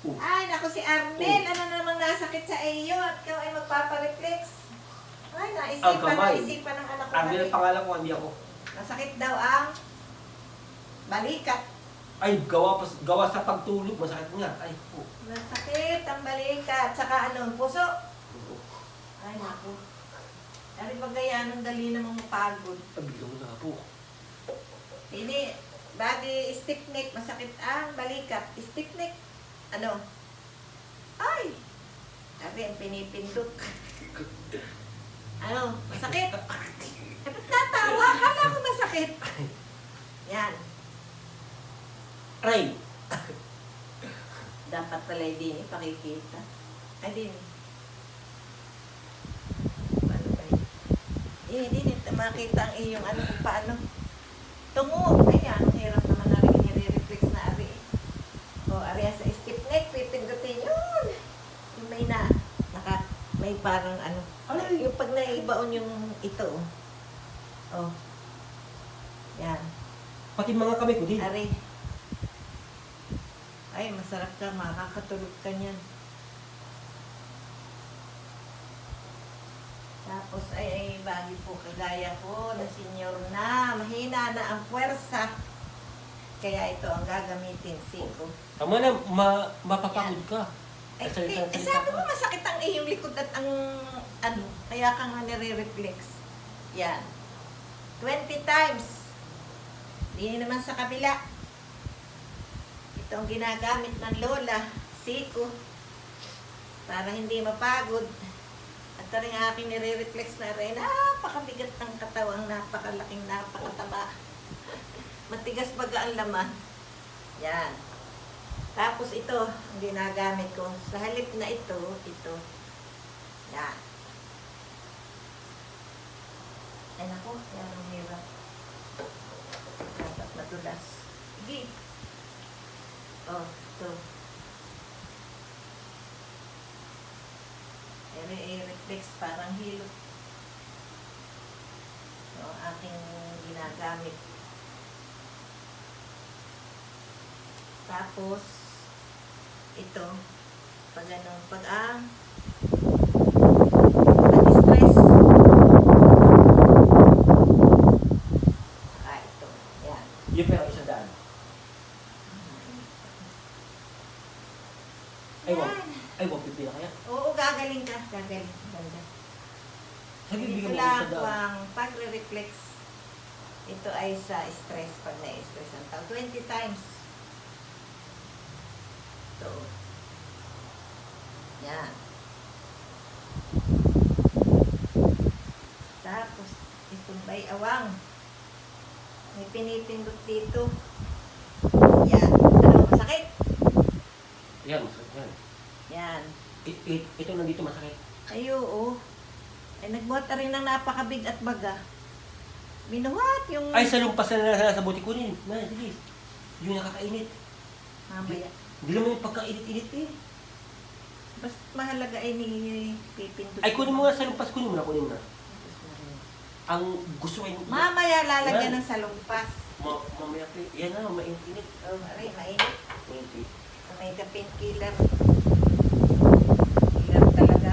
Ay, naku si Arnel. Ano namang nasakit sa iyo at ikaw ay magpapareflex. Ay, naisipan ng anak ko. Arnel ang pangalan ko, hindi ako. Masakit daw ang balikat. Ay, gawa sa pagtulog. Masakit nga. Ay, po. Masakit ang balikat. Saka ano, puso. Ay, naku. Dari ba gaya anong dali namang mapagod? Pabigyan mo na po. Hindi, body stiff neck, masakit ang balikat. Stiff neck, ano? Ay! Sabi, ang pinipindot. Ano, masakit? Eh, ba't natawa? Akala ko masakit. Yan. Aray! Dapat pala din pakikita. Ay, din. Paano ba yun? Din, makita ang iyong ano kung paano. Tungo. Ay, anong hirap naman na rin nire-reflex na ari. O, ari sa stiff neck, pipindutin yun. Yung may may parang ano. Ay. Yung pag naibaon yung ito. Oh. Yan. Pati mga kamay ko din. Ari. Ay, masarap ka. Makakatulog ka niyan. Tapos ay bagi po kagaya ko na senior na. Mahina na ang puwersa. Kaya ito ang gagamitin, Siko. Tama na, mapapagod ka. Ay, Salita sabi ka. mo masakit ang iyong likod at ang ano. Kaya ka nga nire-reflex. Yan. 20 times. Hindi naman sa kabila. Ito ang ginagamit ng lola, Siko, para hindi mapagod. At ito rin ang aking nire-reflex na rin. Napakabigat ng katawang, napakalaking, napakataba. Matigas baga ang laman. Yan. Tapos ito, ang ginagamit ko. Sa halip na ito. Yan. Ay naku, yan ang hirap. Dapat madulas. Sige. Oh, ito. I-reflex parang hilot. So, aking ginagamit. Tapos, ito, pag ano, pag stress. Ito, yan. Yung pero isang daan. Ay, wag pipila kaya. Oo, gagaling ka. Gagaling. Ganda. Sabi, Ito bigyan mo lang isang po daan. ang pagre-reflex. Ito ay sa stress. Pag na-stress ang tao. 20 times. Ito. Yan. Tapos, itong bay awang. May pinipindot dito. Yan. Ano, masakit? Yan, masakit yan. Yan. Ito nandito masakit. Ay, oo. Ay, nagbuhat na rin ng napakabig at baga. Binuhat yung... Ay, sa lumpas na nasa buti ko rin. Na, sige. Yung nakakainit. Mamaya. Hindi naman yung pagkainit-init eh. Basta mahalaga ay pipindot. Ay, kunin mo nga sa lumpas. Kunin mo na. Ang gusto ay... Mamaya lalagyan Yan. ng salumpas. Mamaya pa. Yan na, mainit-init. Aray, mainit. Mainit. May kapin killer. Killer talaga.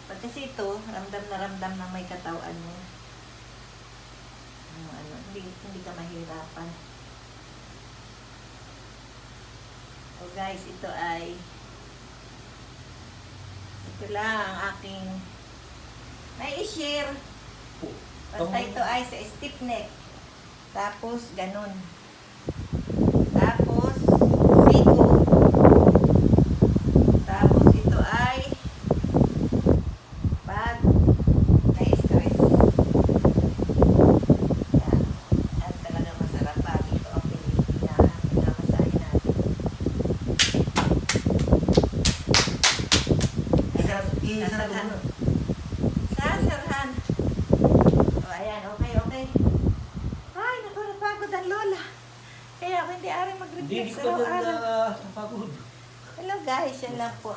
Pag kasi ito, ramdam na may katawan mo. Hindi ka mahirapan. So guys, ito lang ang aking may i-share. Basta ito ay sa stiff neck. Tapos, ganun. Tapos, siko. Tapos, ito ay pag na-stress. Yan. Yan talaga masarap. Pag ito ang pinamasahin natin. Sasarhan. Sasarhan. O, ayan. Okay. Ay, naku, napagod ang lola. Kaya ako hindi ari Hindi mag-reflex ko na araw-araw. napagod. Hello guys, yan lang po.